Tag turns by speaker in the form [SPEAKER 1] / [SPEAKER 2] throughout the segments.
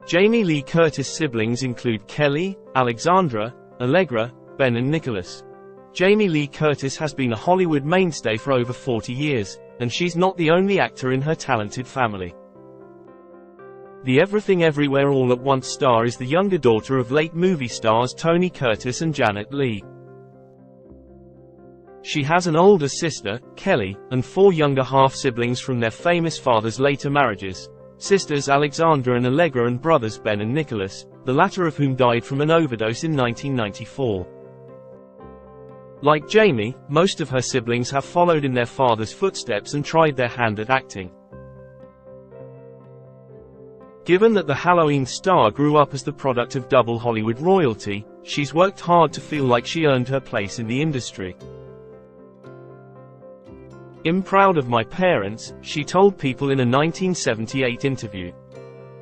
[SPEAKER 1] Jamie Lee Curtis siblings include Kelly, Alexandra, Allegra, Ben and Nicholas. Jamie Lee Curtis has been a Hollywood mainstay for over 40 years, and she's not the only actor in her talented family. The Everything Everywhere All at Once star is the younger daughter of late movie stars Tony Curtis and Janet Leigh. She has an older sister, Kelly, and 4 younger half-siblings from their famous father's later marriages, sisters Alexandra and Allegra and brothers Ben and Nicholas, the latter of whom died from an overdose in 1994. Like Jamie, most of her siblings have followed in their father's footsteps and tried their hand at acting. Given that the Halloween star grew up as the product of double Hollywood royalty, she's worked hard to feel like she earned her place in the industry. "I'm proud of my parents," she told People in a 1978 interview.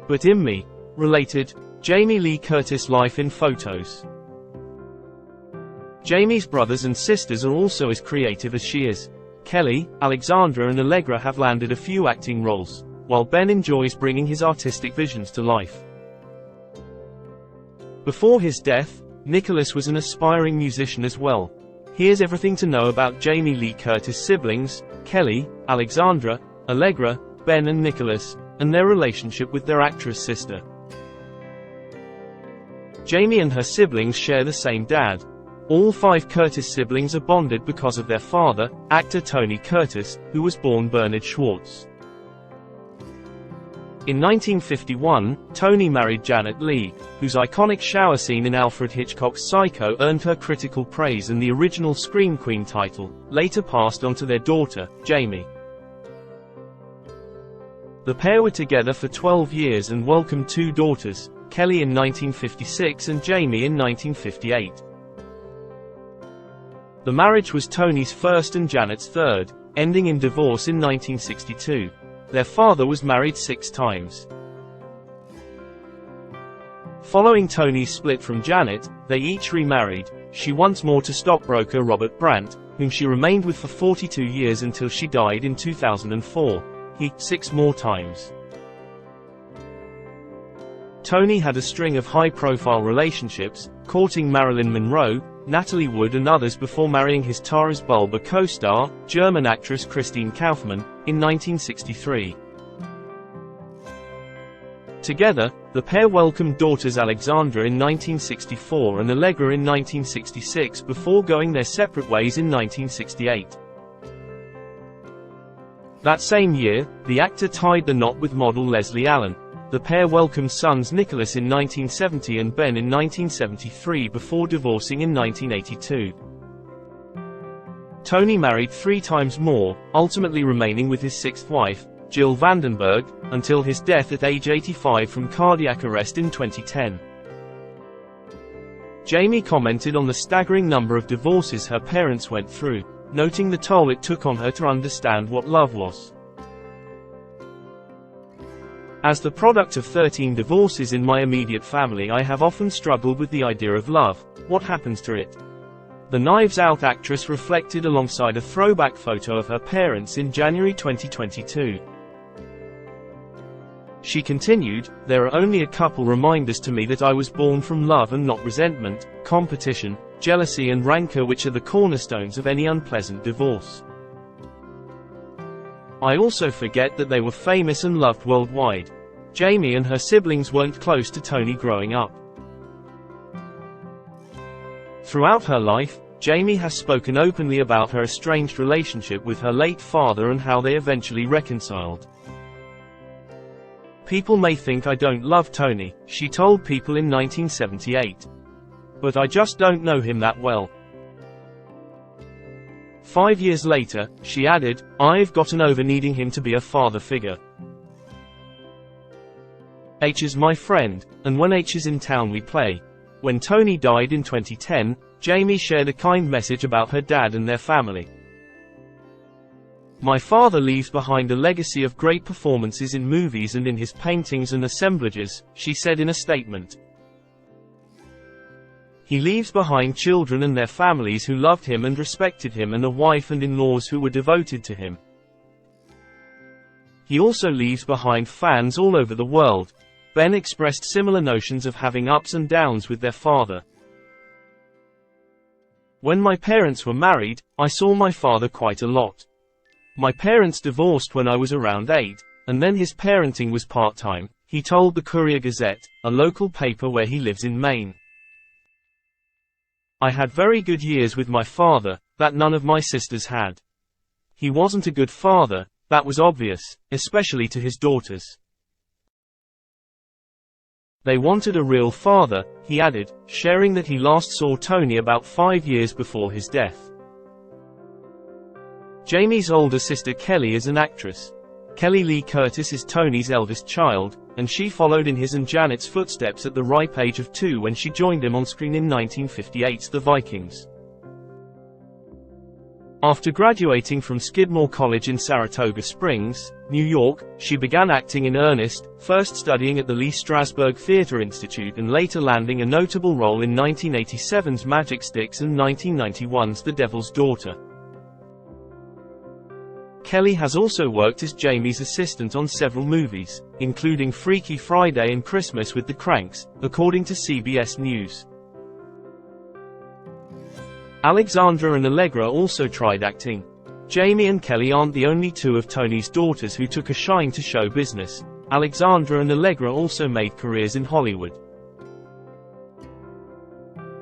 [SPEAKER 1] But me related, Jamie Lee Curtis life in photos. Jamie's brothers and sisters are also as creative as she is. Kelly, Alexandra and Allegra have landed a few acting roles, while Ben enjoys bringing his artistic visions to life. Before his death, Nicholas was an aspiring musician as well. Here's everything to know about Jamie Lee Curtis' siblings, Kelly, Alexandra, Allegra, Ben and Nicholas, and their relationship with their actress sister. Jamie and her siblings share the same dad. All 5 Curtis siblings are bonded because of their father, actor Tony Curtis, who was born Bernard Schwartz. In 1951, Tony married Janet Leigh, whose iconic shower scene in Alfred Hitchcock's Psycho earned her critical praise and the original Scream Queen title, later passed on to their daughter, Jamie. The pair were together for 12 years and welcomed 2 daughters, Kelly in 1956 and Jamie in 1958. The marriage was Tony's first and Janet's third, ending in divorce in 1962. Their father was married 6 times. Following Tony's split from Janet, they each remarried, she once more to stockbroker Robert Brandt, whom she remained with for 42 years until she died in 2004. He, 6 more times. Tony had a string of high-profile relationships, courting Marilyn Monroe, Natalie Wood and others before marrying his Taurus Bulba co-star, German actress Christine Kaufmann, in 1963. Together, the pair welcomed daughters Alexandra in 1964 and Allegra in 1966 before going their separate ways in 1968. That same year, the actor tied the knot with model Leslie Allen. The pair welcomed sons Nicholas in 1970 and Ben in 1973 before divorcing in 1982. Tony married 3 times more, ultimately remaining with his 6th wife, Jill Vandenberg, until his death at age 85 from cardiac arrest in 2010. Jamie commented on the staggering number of divorces her parents went through, noting the toll it took on her to understand what love was. "As the product of 13 divorces in my immediate family, I have often struggled with the idea of love. What happens to it?" The Knives Out actress reflected alongside a throwback photo of her parents in January 2022. She continued, "There are only a couple reminders to me that I was born from love and not resentment, competition, jealousy and rancor, which are the cornerstones of any unpleasant divorce. I also forget that they were famous and loved worldwide." Jamie and her siblings weren't close to Tony growing up. Throughout her life, Jamie has spoken openly about her estranged relationship with her late father and how they eventually reconciled. "People may think I don't love Tony," she told People in 1978. "But I just don't know him that well." 5 years later, she added, "I've gotten over needing him to be a father figure. H is my friend, and when H is in town we play." When Tony died in 2010, Jamie shared a kind message about her dad and their family. "My father leaves behind a legacy of great performances in movies and in his paintings and assemblages," she said in a statement. "He leaves behind children and their families who loved him and respected him, and a wife and in-laws who were devoted to him. He also leaves behind fans all over the world." Ben expressed similar notions of having ups and downs with their father. When my parents were married, I saw my father quite a lot. My parents divorced when I was around 8, and then his parenting was part-time, he told the Courier-Gazette, a local paper where he lives in Maine. I had very good years with my father, that none of my sisters had. He wasn't a good father, that was obvious, especially to his daughters. They wanted a real father, he added, sharing that he last saw Tony about 5 years before his death. Jamie's older sister Kelly is an actress. Kelly Lee Curtis is Tony's eldest child, and she followed in his and Janet's footsteps at the ripe age of 2 when she joined him on screen in 1958's The Vikings. After graduating from Skidmore College in Saratoga Springs, New York, she began acting in earnest, first studying at the Lee Strasberg Theatre Institute and later landing a notable role in 1987's Magic Sticks and 1991's The Devil's Daughter. Kelly has also worked as Jamie's assistant on several movies, including Freaky Friday and Christmas with the Cranks, according to CBS News. Alexandra and Allegra also tried acting. Jamie and Kelly aren't the only two of Tony's daughters who took a shine to show business. Alexandra and Allegra also made careers in Hollywood.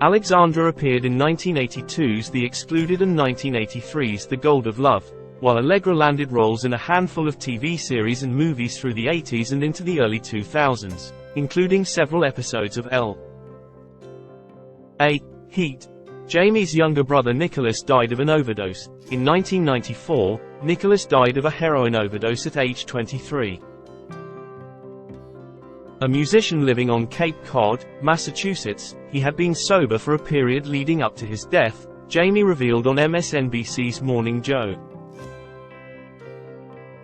[SPEAKER 1] Alexandra appeared in 1982's The Excluded and 1983's The Gold of Love, while Allegra landed roles in a handful of TV series and movies through the 80s and into the early 2000s, including several episodes of L.A. Heat. Jamie's younger brother Nicholas died of an overdose. In 1994, Nicholas died of a heroin overdose at age 23. A musician living on Cape Cod, Massachusetts, he had been sober for a period leading up to his death, Jamie revealed on MSNBC's Morning Joe.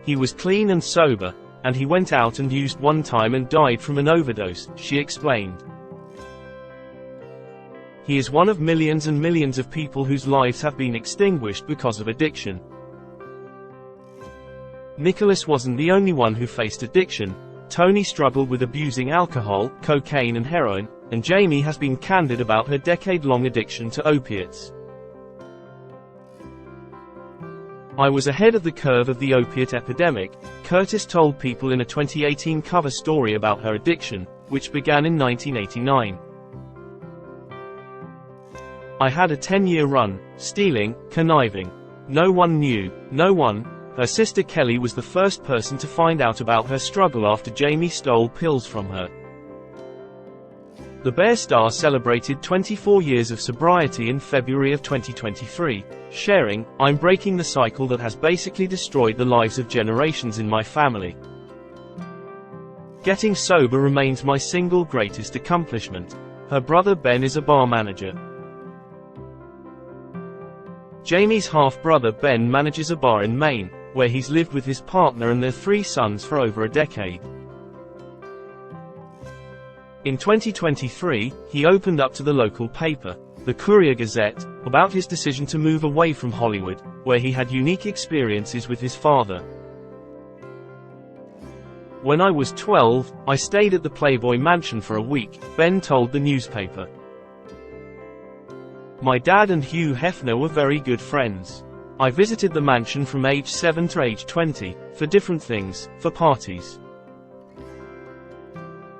[SPEAKER 1] He was clean and sober, and he went out and used one time and died from an overdose, she explained. He is one of millions and millions of people whose lives have been extinguished because of addiction. Nicholas wasn't the only one who faced addiction. Tony struggled with abusing alcohol, cocaine and heroin, and Jamie has been candid about her decade-long addiction to opiates. I was ahead of the curve of the opiate epidemic, Curtis told People in a 2018 cover story about her addiction, which began in 1989. I had a 10-year run, stealing, conniving. No one knew, no one. Her sister Kelly was the first person to find out about her struggle after Jamie stole pills from her. The Bear star celebrated 24 years of sobriety in February of 2023, sharing, "I'm breaking the cycle that has basically destroyed the lives of generations in my family. Getting sober remains my single greatest accomplishment." Her brother Ben is a bar manager. Jamie's half-brother Ben manages a bar in Maine, where he's lived with his partner and their 3 sons for over a decade. In 2023, he opened up to the local paper, the Courier-Gazette, about his decision to move away from Hollywood, where he had unique experiences with his father. "When I was 12, I stayed at the Playboy Mansion for a week," Ben told the newspaper. "My dad and Hugh Hefner were very good friends. I visited the mansion from age 7 to age 20, for different things, for parties.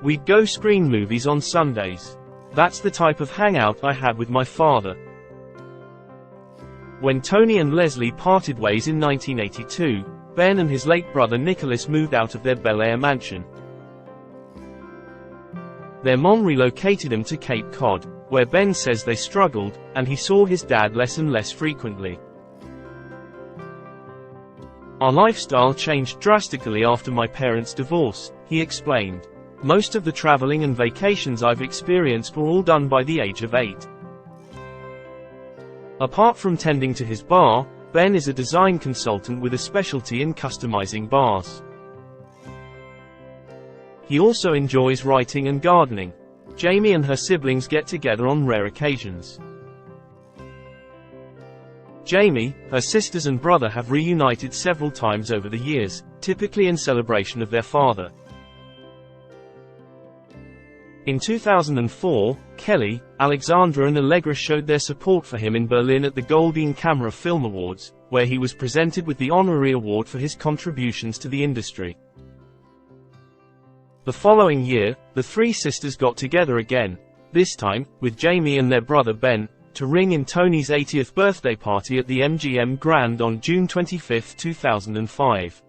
[SPEAKER 1] We'd go screen movies on Sundays. That's the type of hangout I had with my father." When Tony and Leslie parted ways in 1982, Ben and his late brother Nicholas moved out of their Bel Air mansion. Their mom relocated him to Cape Cod, where Ben says they struggled, and he saw his dad less and less frequently. "Our lifestyle changed drastically after my parents' divorce," he explained. "Most of the traveling and vacations I've experienced were all done by the age of 8. Apart from tending to his bar, Ben is a design consultant with a specialty in customizing bars. He also enjoys writing and gardening. Jamie and her siblings get together on rare occasions." Jamie, her sisters and brother have reunited several times over the years, typically in celebration of their father. In 2004, Kelly, Alexandra and Allegra showed their support for him in Berlin at the Goldene Kamera Film Awards, where he was presented with the honorary award for his contributions to the industry. The following year, the three sisters got together again, this time, with Jamie and their brother Ben, to ring in Tony's 80th birthday party at the MGM Grand on June 25, 2005.